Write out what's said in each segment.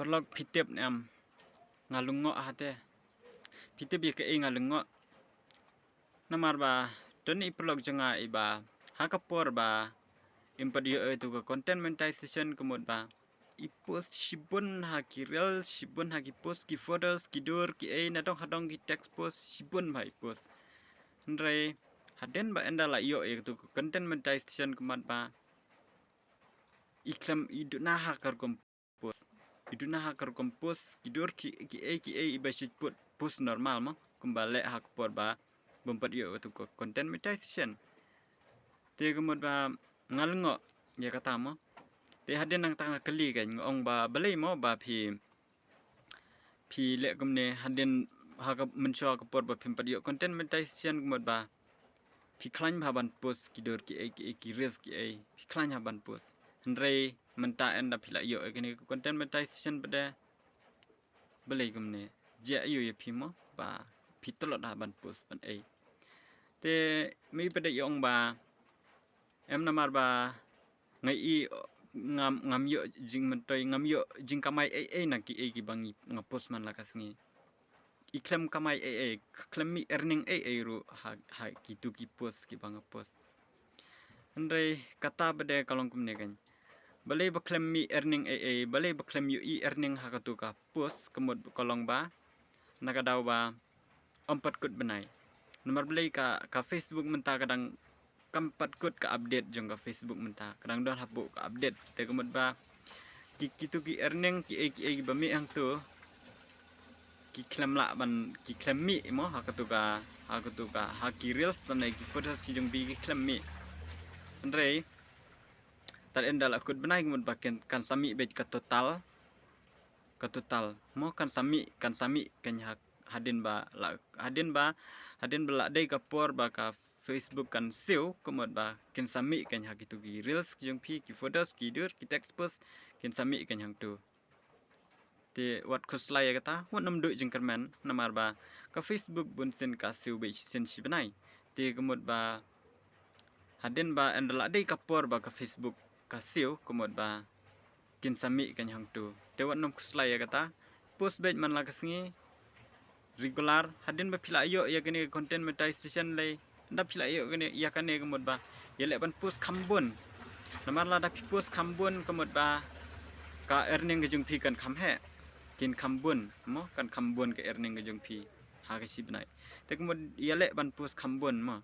perlok pitip am ngalungo hate pitip ye ke ngalungo namar ba doni perlok janga iba hakapor ba impadio itu ke content monetization kemud ba i-post shibun haki reels shibun haki post ki photos ki dur ki nadong hadong ki text post shibun ba i-post ndre haden ba endala iyo itu content monetization kemud ba iklam iduna hakar kompos iduna hakar kompos kidur ki iba put post normal mo kembali hak por ba bompat yo itu content monetization te kemud ba ngalngo ya kata mo te haden nang tanga keli kan ong ba balai mo ba phi le kumne haden hak mensho ka por ba pimpat yo content monetization kemud ba phi klan ba ban post kidur ki reels ki phi klan ban post ndre menta enda phila yo kini content monetization pada balai kumne ja yo ye phimo ba pitolot ban post ban te mi pada yong ba em namar ba ngai ngam yo jing mentoi ngam yo jing kamai na ki bangi ngapost man lakasngi iklam kamai klem mi earning ru ha gitu ki post ki bang post andre kata pada kalong kumne kan balai baklem mi earning balai baklem yu earning hakatu ka post kemud kolong ba nakadaw ba ompat kut benai nomor balai ka Facebook menta kadang kampat kut ka update jong ka Facebook menta kadang don hapu ka update te kemud ba kitu ki earning ki ba mi ang tu ki klem la ban ki klem mi mo hakatu ka haki reels tanai ki photos ki jong bi ki klem mi andre tar endal akut benai kemud baken kan sami bet ka total mo kan sami kan hadin bala dei ka por ba ka Facebook kan seu kemud ba ken sami kan hakitu ki reels ki jong pi ki photos ki dur ki text post ken sami kan hang tu te wat khoslai kata wat namdu jing kerman namar ba ka Facebook bun sen ka seu be sen si benai te kemud ba hadin ba endala dei ka por ba ka Facebook ka seu kemud ba kin sami kan hang tu te wat nom khoslai kata post bet man la kasngi regular hadin ba phila yo ya kene content monetization lay nda phila yo kene ya kane kemud ba yele ban post khambun namar la da post khambun kemud ba ka earning ke jung phi kan kham he kin khambun mo kan khambun ke earning ke jung phi ha ke si benai te kemud yele ban post khambun mo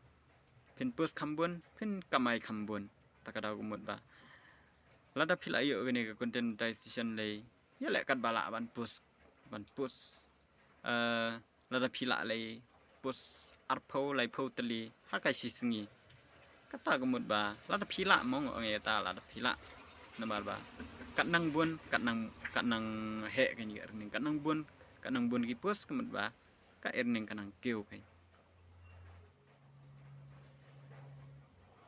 pin post khambun pin kamai khambun takadaw kemud ba lada phila yo kene ke content monetization lay yele kat bala ban post lada phila lay post arpo lay potli hakai sisngi kata kemud ba lada phila mong ngeta lada phila namar ba kat nang he kan earning kat nang bun ki post kemud ba ka earning kanang keu kai